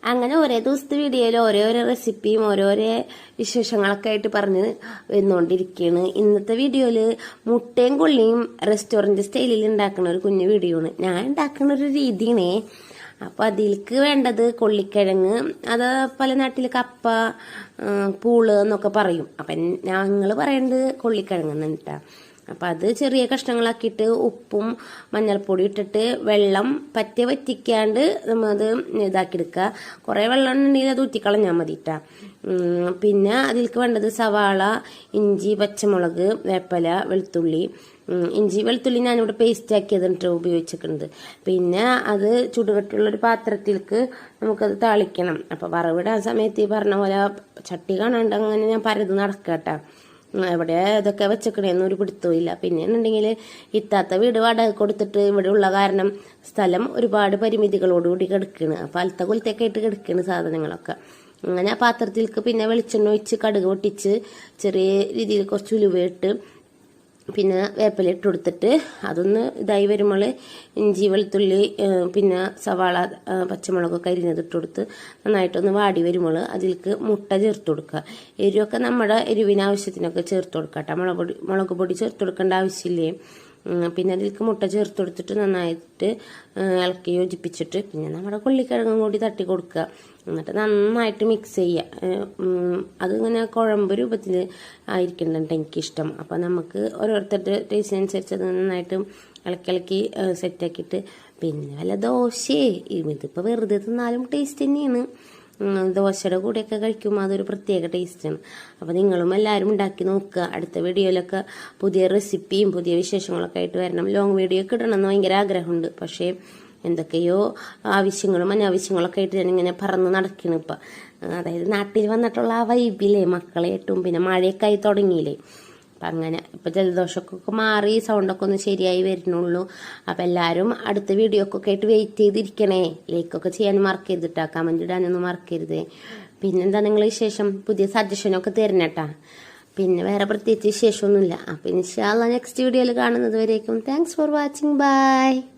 അങ്ങനെ ഓരോ ദിവസത്തെ വീഡിയോയിൽ ഓരോരോ റെസിപ്പിയും ഓരോരോ വിശേഷങ്ങളൊക്കെ ആയിട്ട് പറഞ്ഞ് വന്നുകൊണ്ടിരിക്കുകയാണ്. ഇന്നത്തെ വീഡിയോയിൽ മുട്ടയും കൊള്ളിയും റെസ്റ്റോറൻറ്റ് സ്റ്റൈലിൽ ഉണ്ടാക്കുന്ന ഒരു കുഞ്ഞു വീഡിയോ ആണ്. ഞാൻ ഉണ്ടാക്കുന്ന ഒരു രീതിയാണേ. അപ്പോൾ അതിലേക്ക് വേണ്ടത് കൊള്ളിക്കിഴങ്ങ്, അത് പല നാട്ടിൽ കപ്പ, പൂള് എന്നൊക്കെ പറയും. അപ്പം ഞങ്ങൾ പറയുന്നത് കൊള്ളിക്കിഴങ്ങ് എന്നിട്ടാ. അപ്പം അത് ചെറിയ കഷ്ണങ്ങളാക്കിയിട്ട് ഉപ്പും മഞ്ഞൾപ്പൊടി ഇട്ടിട്ട് വെള്ളം വറ്റിക്കാണ്ട് അത് ഇതാക്കിയെടുക്കുക. കുറേ വെള്ളം ഉണ്ടെങ്കിൽ അത് ഊറ്റിക്കളഞ്ഞാൽ മതിട്ടാ. പിന്നെ അതിലേക്ക് വേണ്ടത് സവാള, ഇഞ്ചി, പച്ചമുളക്, വേപ്പില, വെളുത്തുള്ളി. ഇഞ്ചി വെളുത്തുള്ളി ഞാനിവിടെ പേസ്റ്റ് ആക്കിയതിട്ട് ഉപയോഗിച്ചിട്ടുണ്ട്. പിന്നെ അത് ചുടുകട്ടുള്ളൊരു പാത്രത്തിലേക്ക് നമുക്കത് താളിക്കണം. അപ്പോൾ വറവിടാൻ സമയത്ത് ഈ പറഞ്ഞ പോലെ ചട്ടി കാണാണ്ട് അങ്ങനെ ഞാൻ പരത് നടക്കട്ടാ. എവിടെ ഇതൊക്കെ വെച്ചേക്കണേന്ന് ഒരു പിടുത്തവും. പിന്നെ ഉണ്ടെങ്കിൽ ഇത്താത്ത വീട് വാടക കൊടുത്തിട്ട് ഇവിടെ ഉള്ള കാരണം സ്ഥലം ഒരുപാട് പരിമിതികളോടുകൂടി കിടക്കുകയാണ്. അപ്പോൾ അലത്തെ കൊലത്തൊക്കെ ആയിട്ട് കിടക്കുകയാണ് സാധനങ്ങളൊക്കെ. അങ്ങനെ ആ പാത്രത്തിലേക്ക് പിന്നെ വെളിച്ചെണ്ണ ഒഴിച്ച് കടുക് പൊട്ടിച്ച് ചെറിയ രീതിയിൽ കുറച്ച് ഉലുവയിട്ട് പിന്നെ വേപ്പില ഇട്ട് കൊടുത്തിട്ട് അതൊന്ന് ഇതായി വരുമ്പോൾ ഇഞ്ചി വെളുത്തുള്ളി പിന്നെ സവാള പച്ചമുളകൊക്കെ അരിഞ്ഞത് ഇട്ട് കൊടുത്ത് നന്നായിട്ടൊന്ന് വാടി വരുമ്പോൾ അതിലേക്ക് മുട്ട ചേർത്ത് കൊടുക്കുക. എരിവൊക്കെ നമ്മുടെ എരിവിന് ആവശ്യത്തിനൊക്കെ ചേർത്ത് കൊടുക്കുക കേട്ടോ. മുളക് പൊടി ചേർത്ത് കൊടുക്കേണ്ട ആവശ്യമില്ലേ. പിന്നെ അതിലേക്ക് മുട്ട ചേർത്ത് കൊടുത്തിട്ട് നന്നായിട്ട് ഇളക്കി യോജിപ്പിച്ചിട്ട് പിന്നെ നമ്മുടെ കൊള്ളിക്കിഴങ്ങും കൂടി തട്ടി കൊടുക്കുക. എന്നിട്ട് നന്നായിട്ട് മിക്സ് ചെയ്യുക. അതിങ്ങനെ കുഴമ്പ് രൂപത്തിൽ ആയിരിക്കുന്നുണ്ട് എനിക്കിഷ്ടം. അപ്പം നമുക്ക് ഓരോരുത്തരുടെ ടേസ്റ്റിനനുസരിച്ച് അത് നന്നായിട്ട് ഇളക്കി സെറ്റാക്കിയിട്ട് പിന്നെ വല്ല ദോശയെ ഇതിപ്പോൾ വെറുതെ തിന്നാലും ടേസ്റ്റ് തന്നെയാണ്. ദോശയുടെ കൂടെയൊക്കെ കഴിക്കുമ്പോൾ അതൊരു പ്രത്യേക ടേസ്റ്റാണ്. അപ്പോൾ നിങ്ങളും എല്ലാവരും ഉണ്ടാക്കി നോക്കുക. അടുത്ത വീഡിയോയിലൊക്കെ പുതിയ റെസിപ്പിയും പുതിയ വിശേഷങ്ങളൊക്കെ ആയിട്ട് വരണം. ലോങ് വീഡിയോ ഒക്കെ ഇടണമെന്ന് ഭയങ്കര ആഗ്രഹമുണ്ട്. പക്ഷേ എന്തൊക്കെയോ ആവശ്യങ്ങളും അനാവശ്യങ്ങളൊക്കെ ആയിട്ട് ഞാനിങ്ങനെ പറന്ന് നടക്കണം ഇപ്പം. അതായത് നാട്ടിൽ വന്നിട്ടുള്ള ആ വൈബില്ലേ മക്കളെയായിട്ടും പിന്നെ മഴയൊക്കെ ആയി തുടങ്ങിയില്ലേ. അപ്പം അങ്ങനെ ഇപ്പം ജലദോഷമൊക്കെ മാറി സൗണ്ടൊക്കെ ഒന്ന് ശരിയായി വരുന്നുള്ളൂ. അപ്പം എല്ലാവരും അടുത്ത വീഡിയോ ഒക്കെ ആയിട്ട് വെയിറ്റ് ചെയ്തിരിക്കണേ. ലൈക്കൊക്കെ ചെയ്യാൻ മറക്കരുതിട്ടാ, കമൻറ്റ് ഇടാനൊന്നും മറക്കരുത്. പിന്നെന്താ നിങ്ങൾ വിശേഷം? പുതിയ സജഷനൊക്കെ തരണേട്ടാ. പിന്നെ വേറെ പ്രത്യേകിച്ച് വിശേഷമൊന്നുമില്ല. അപ്പം ഇൻഷാ അല്ലാഹ് നെക്സ്റ്റ് വീഡിയോയിൽ കാണുന്നത് വരേക്കും താങ്ക്സ് ഫോർ വാച്ചിങ്. ബൈ.